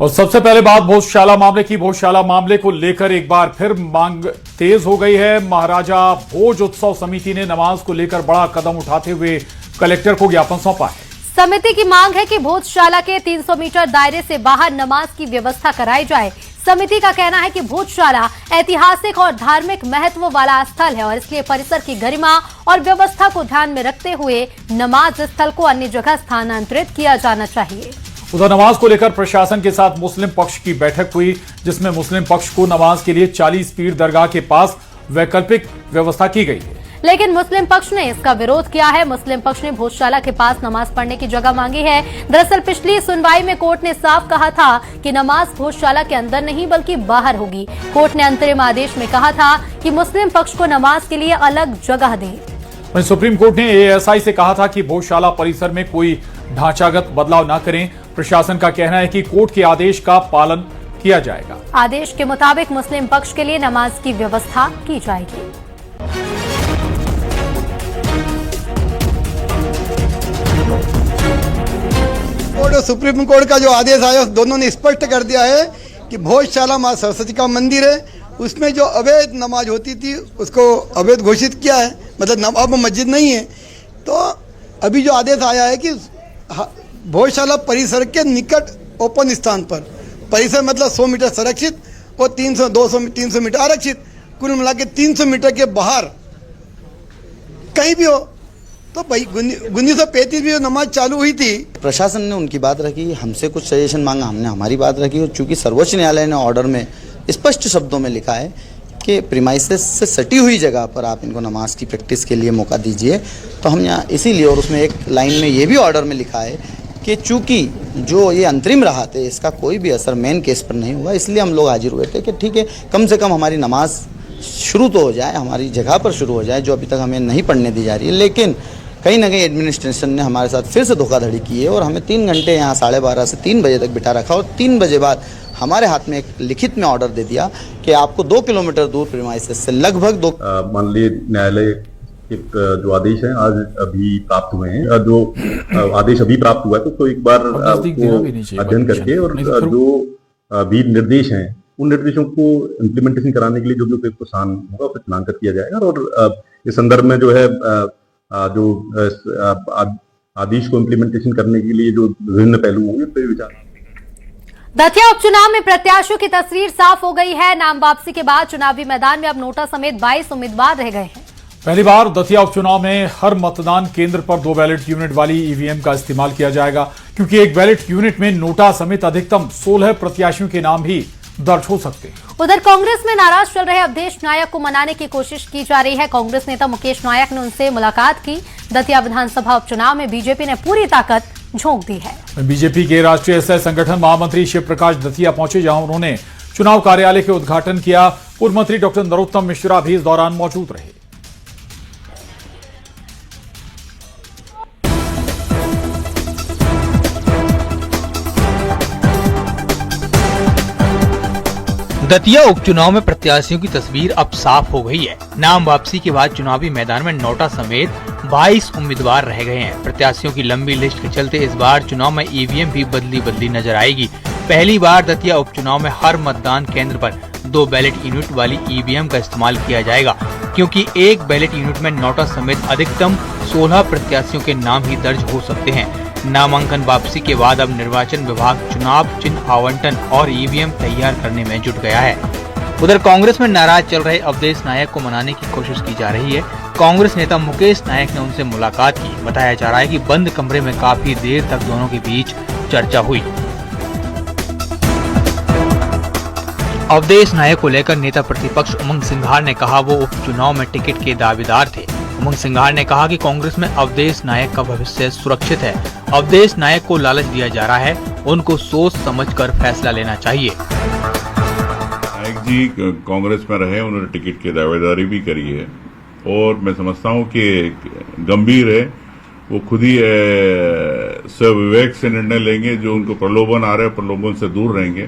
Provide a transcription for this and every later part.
और सबसे पहले बात भोजशाला मामले की। भोजशाला मामले को लेकर एक बार फिर मांग तेज हो गई है। महाराजा भोज उत्सव समिति ने नमाज को लेकर बड़ा कदम उठाते हुए कलेक्टर को ज्ञापन सौंपा है। समिति की मांग है कि भोजशाला के 300 मीटर दायरे से बाहर नमाज की व्यवस्था कराई जाए। समिति का कहना है कि भोजशाला ऐतिहासिक और धार्मिक महत्व वाला स्थल है और इसलिए परिसर की गरिमा और व्यवस्था को ध्यान में रखते हुए नमाज स्थल को अन्य जगह स्थानांतरित किया जाना चाहिए। उधर नमाज को लेकर प्रशासन के साथ मुस्लिम पक्ष की बैठक हुई, जिसमें मुस्लिम पक्ष को नमाज के लिए 40 पीर दरगाह के पास वैकल्पिक व्यवस्था की गई है, लेकिन मुस्लिम पक्ष ने इसका विरोध किया है। मुस्लिम पक्ष ने भोजशाला के पास नमाज पढ़ने की जगह मांगी है। दरअसल पिछली सुनवाई में कोर्ट ने साफ कहा था कि नमाज भोजशाला के अंदर नहीं बल्कि बाहर होगी। कोर्ट ने अंतरिम आदेश में कहा था कि मुस्लिम पक्ष को नमाज के लिए अलग जगह दे। वहीं सुप्रीम कोर्ट ने एएसआई से कहा था कि भोजशाला परिसर में कोई ढांचागत बदलाव न करें। प्रशासन का कहना है कि कोर्ट के आदेश का पालन किया जाएगा। आदेश के मुताबिक मुस्लिम पक्ष के लिए नमाज की व्यवस्था की जाएगी। और सुप्रीम कोर्ट का जो आदेश आया दोनों ने स्पष्ट कर दिया है कि भोजशाला मां सरस्वती का मंदिर है, उसमें जो अवैध नमाज होती थी उसको अवैध घोषित किया है, मतलब अब मस्जिद नहीं है। तो अभी जो आदेश आया है कि भोजशाला परिसर के निकट ओपन स्थान पर, परिसर मतलब 100 मीटर संरक्षित और 300 मीटर आरक्षित, कुल मिला के 300 मीटर के बाहर कहीं भी हो। तो भाई 1935 में जो नमाज चालू हुई थी, प्रशासन ने उनकी बात रखी, हमसे कुछ सजेशन मांगा, हमने हमारी बात रखी। और चूंकि सर्वोच्च न्यायालय ने ऑर्डर में स्पष्ट शब्दों में लिखा है कि प्रीमाइसेस से सटी हुई जगह पर आप इनको नमाज की प्रैक्टिस के लिए मौका दीजिए, तो हम यहाँ इसीलिए, और उसमें एक लाइन में ये भी ऑर्डर में लिखा है कि चूंकि जो ये अंतरिम रहा थे इसका कोई भी असर मेन केस पर नहीं हुआ, इसलिए हम लोग हाजिर हुए थे कि ठीक है, कम से कम हमारी नमाज शुरू तो हो जाए, हमारी जगह पर शुरू हो जाए, जो अभी तक हमें नहीं पढ़ने दी जा रही है। लेकिन कहीं ना कहीं एडमिनिस्ट्रेशन ने हमारे साथ फिर से धोखाधड़ी की है और हमें 3 घंटे यहाँ 12:30 से 3 बजे तक बिठा रखा और 3 बजे बाद हमारे हाथ में एक लिखित में ऑर्डर दे दिया कि आपको 2 किलोमीटर दूर प्रीमाइसेस से लगभग 2 माननीय न्यायालय एक जो आदेश है आज अभी प्राप्त हुए हैं, जो आदेश अभी प्राप्त हुआ है तो एक बार अध्ययन करके और जो भी निर्देश हैं उन निर्देशों को इम्प्लीमेंटेशन कराने के लिए जो भी उपयुक्त स्थान होगा उस पर चिन्हांकित किया जाएगा। और इस संदर्भ में जो है जो आदेश को इम्प्लीमेंटेशन करने के लिए जो विभिन्न पहलू होंगे उस पर विचार। दतिया उपचुनाव में प्रत्याशियों की तस्वीर साफ हो गई है। नाम वापसी के बाद चुनावी मैदान में अब नोटा समेत 22 उम्मीदवार रह गए हैं। पहली बार दतिया उपचुनाव में हर मतदान केंद्र पर 2 बैलेट यूनिट वाली ईवीएम का इस्तेमाल किया जाएगा, क्योंकि एक बैलेट यूनिट में नोटा समेत अधिकतम 16 प्रत्याशियों के नाम भी दर्ज हो सकते हैं। उधर कांग्रेस में नाराज चल रहे अवधेश नायक को मनाने की कोशिश की जा रही है। कांग्रेस नेता मुकेश नायक ने उनसे मुलाकात की। दतिया विधानसभा उपचुनाव में बीजेपी ने पूरी ताकत झोंक दी है। बीजेपी के राष्ट्रीय सह संगठन महामंत्री शिव प्रकाश दतिया पहुंचे, जहां उन्होंने चुनाव कार्यालय के उद्घाटन किया। पूर्व मंत्री डॉक्टर नरोत्तम मिश्रा भी इस दौरान मौजूद रहे। दतिया उपचुनाव में प्रत्याशियों की तस्वीर अब साफ हो गई है। नाम वापसी के बाद चुनावी मैदान में नोटा समेत 22 उम्मीदवार रह गए हैं। प्रत्याशियों की लंबी लिस्ट के चलते इस बार चुनाव में ईवीएम भी बदली नजर आएगी। पहली बार दतिया उपचुनाव में हर मतदान केंद्र पर 2 बैलेट यूनिट वाली ईवीएम का इस्तेमाल किया जाएगा, क्योंकि एक बैलेट यूनिट में नोटा समेत अधिकतम 16 प्रत्याशियों के नाम ही दर्ज हो सकते हैं। नामांकन वापसी के बाद अब निर्वाचन विभाग चुनाव चिन्ह आवंटन और ईवीएम तैयार करने में जुट गया है। उधर कांग्रेस में नाराज चल रहे अवधेश नायक को मनाने की कोशिश की जा रही है। कांग्रेस नेता मुकेश नायक ने उनसे मुलाकात की। बताया जा रहा है कि बंद कमरे में काफी देर तक दोनों के बीच चर्चा हुई। अवधेश नायक को लेकर नेता प्रतिपक्ष उमंग सिंघार ने कहा वो उपचुनाव में टिकट के दावेदार थे। उमंग सिंघार ने कहा कि कांग्रेस में अवधेश नायक का भविष्य सुरक्षित है। अवधेश नायक को लालच दिया जा रहा है, उनको सोच समझकर फैसला लेना चाहिए। नायक जी कांग्रेस में रहे, उन्होंने टिकट की दावेदारी भी करी है और मैं समझता हूं कि गंभीर है, वो खुद ही सविवेक से निर्णय लेंगे। जो उनको प्रलोभन आ रहे हैं प्रलोभन से दूर रहेंगे,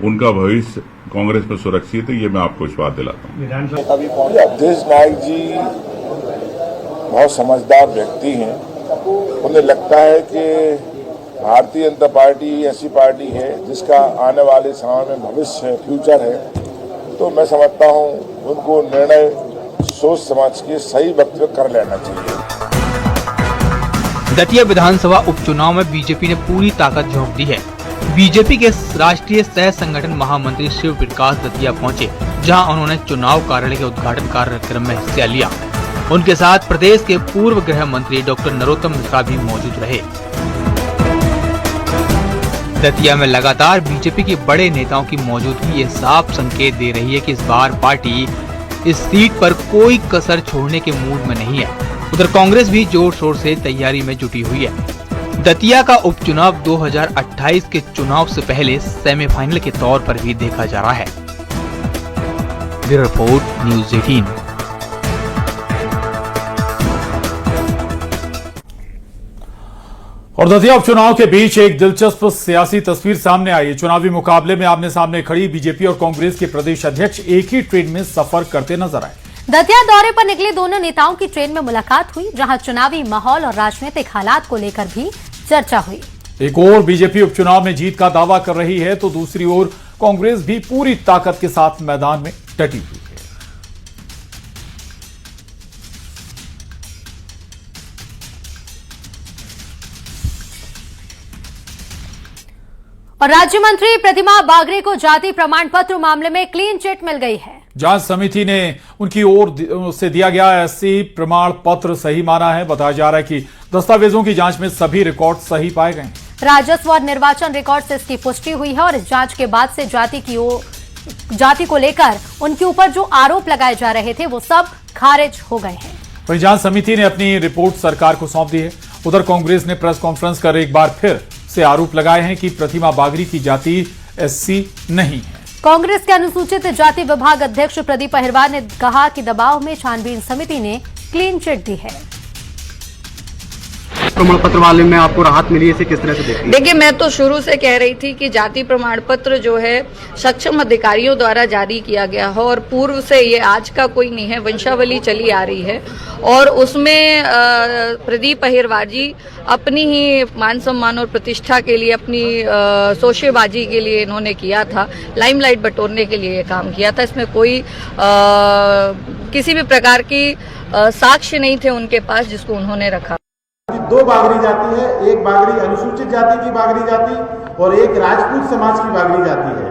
उनका भविष्य कांग्रेस में सुरक्षित है, ये मैं आपको विश्वास दिलाता हूँ। अवधेश नायक जी बहुत समझदार व्यक्ति हैं। उन्हें लगता है कि भारतीय जनता पार्टी ऐसी पार्टी है जिसका आने वाले समय में भविष्य है, फ्यूचर है। तो मैं समझता हूँ उनको निर्णय सोच समझ के सही वक्त पे कर लेना चाहिए। दतिया विधानसभा उपचुनाव में बीजेपी ने पूरी ताकत झोंक दी है। बीजेपी के राष्ट्रीय सह संगठन महामंत्री शिव प्रकाश दतिया पहुंचे, जहां उन्होंने चुनाव कार्यालय के उद्घाटन कार्यक्रम में हिस्सा लिया। उनके साथ प्रदेश के पूर्व गृह मंत्री डॉक्टर नरोत्तम मिश्रा भी मौजूद रहे। दतिया में लगातार बीजेपी के बड़े नेताओं की मौजूदगी ये साफ संकेत दे रही है कि इस बार पार्टी इस सीट पर कोई कसर छोड़ने के मूड में नहीं है। उधर कांग्रेस भी जोर शोर से तैयारी में जुटी हुई है। दतिया का उपचुनाव 2028 के चुनाव से पहले सेमीफाइनल के तौर पर भी देखा जा रहा है। Bureau report, news 18। और दतिया उपचुनाव के बीच एक दिलचस्प सियासी तस्वीर सामने आई है। चुनावी मुकाबले में आमने सामने खड़ी बीजेपी और कांग्रेस के प्रदेश अध्यक्ष एक ही ट्रेन में सफर करते नजर आए। दतिया दौरे पर निकले दोनों नेताओं की ट्रेन में मुलाकात हुई, जहां चुनावी माहौल और राजनीतिक हालात को लेकर भी चर्चा हुई। एक ओर बीजेपी उपचुनाव में जीत का दावा कर रही है तो दूसरी ओर कांग्रेस भी पूरी ताकत के साथ मैदान में डटी हुई है। और राज्य मंत्री प्रतिमा बागरे को जाति प्रमाण पत्र मामले में क्लीन चिट मिल गई है। जांच समिति ने उनकी ओर से दिया गया एससी प्रमाण पत्र सही माना है। बताया जा रहा है कि दस्तावेजों की जांच में सभी रिकॉर्ड सही पाए गए। राजस्व और निर्वाचन रिकॉर्ड से इसकी पुष्टि हुई है और इस जांच के बाद से जाति को लेकर उनके ऊपर जो आरोप लगाए जा रहे थे वो सब खारिज हो गए हैं। वहीं जांच समिति ने अपनी रिपोर्ट सरकार को सौंप दी है। उधर कांग्रेस ने प्रेस कॉन्फ्रेंस कर एक बार फिर से आरोप लगाए हैं कि प्रतिमा बागरी की जाति एससी नहीं है। कांग्रेस के अनुसूचित जाति विभाग अध्यक्ष प्रदीप अहिरवार ने कहा कि दबाव में छानबीन समिति ने क्लीन चिट दी है। प्रमाण पत्र वाले में आपको राहत मिली, इसे किस तरह से देखती हैं? देखिए, मैं तो शुरू से कह रही थी कि जाति प्रमाण पत्र जो है सक्षम अधिकारियों द्वारा जारी किया गया हो और पूर्व से ये आज का कोई नहीं है, वंशावली चली आ रही है और उसमें प्रदीप अहिरवार जी अपनी ही मान सम्मान और प्रतिष्ठा के लिए, अपनी शोशेबाजी के लिए इन्होंने किया था, लाइमलाइट बटोरने के लिए ये काम किया था। इसमें कोई किसी भी प्रकार की साक्ष्य नहीं थे उनके पास जिसको उन्होंने रखा। दो बागरी जाति है, एक बागरी अनुसूचित जाति की बागरी जाति और एक राजपूत समाज की बागरी जाति है।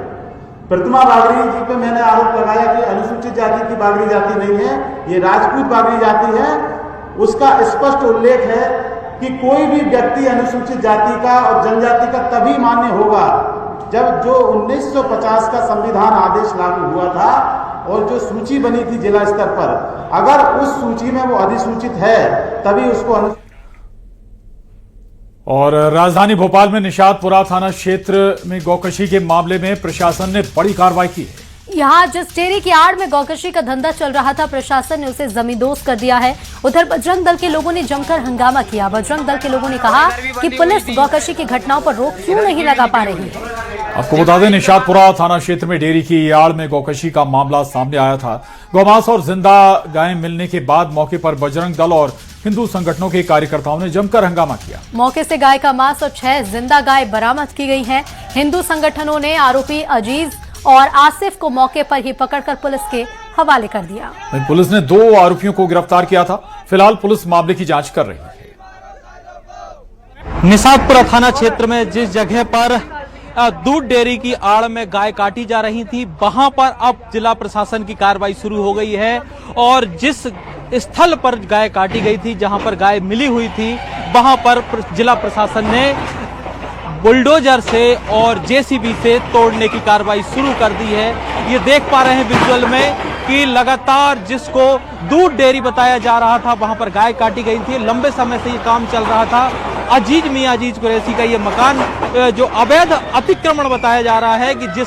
प्रतिमा बागरी जी पे मैंने आरोप लगाया कि अनुसूचित जाति की बागरी जाति नहीं है, ये राजपूत बागरी जाति है। उसका स्पष्ट उल्लेख है कि कोई भी व्यक्ति अनुसूचित जाति का और जनजाति का तभी मान्य होगा जब जो 1950 का संविधान आदेश लागू हुआ था और जो सूची बनी थी जिला स्तर पर, अगर उस सूची में वो अधिसूचित है तभी उसको। और राजधानी भोपाल में निशातपुरा थाना क्षेत्र में गौकशी के मामले में प्रशासन ने बड़ी कार्रवाई की है। यहाँ जिस डेयरी की आड़ में गौकशी का धंधा चल रहा था, प्रशासन ने उसे जमींदोज कर दिया है। उधर बजरंग दल के लोगों ने जमकर हंगामा किया। बजरंग दल के लोगों ने कहा कि पुलिस गौकशी की घटनाओं पर रोक क्यों नहीं लगा पा रही है। आपको बता दें, निशातपुरा थाना क्षेत्र में डेयरी की आड़ में गौकशी का मामला सामने आया था। गौमांस और जिंदा गायें मिलने के बाद मौके पर बजरंग दल और हिंदू संगठनों के कार्यकर्ताओं ने जमकर हंगामा किया। मौके से गाय का मांस और 6 जिंदा गाय बरामद की गई हैं। हिंदू संगठनों ने आरोपी अजीज और आसिफ को मौके पर ही पकड़कर पुलिस के हवाले कर दिया। पुलिस ने 2 आरोपियों को गिरफ्तार किया था। फिलहाल पुलिस मामले की जांच कर रही है। निशातपुरा थाना क्षेत्र में जिस जगह पर दूध डेयरी की आड़ में गाय काटी जा रही थी, वहां पर अब जिला प्रशासन की कार्रवाई शुरू हो गई है और जिस स्थल पर गाय काटी गई थी, जहां पर गाय मिली हुई थी, वहां पर जिला प्रशासन ने बुलडोजर से और जेसीबी से तोड़ने की कार्रवाई शुरू कर दी है। ये देख पा रहे हैं विजुअल में कि लगातार जिसको दूध डेयरी बताया जा रहा था, वहां पर गाय काटी गई थी। लंबे समय से ये काम चल रहा था। अजीज मियां अजीज कुरैशी का ये मकान जो अवैध अतिक्रमण बताया जा रहा है कि जिस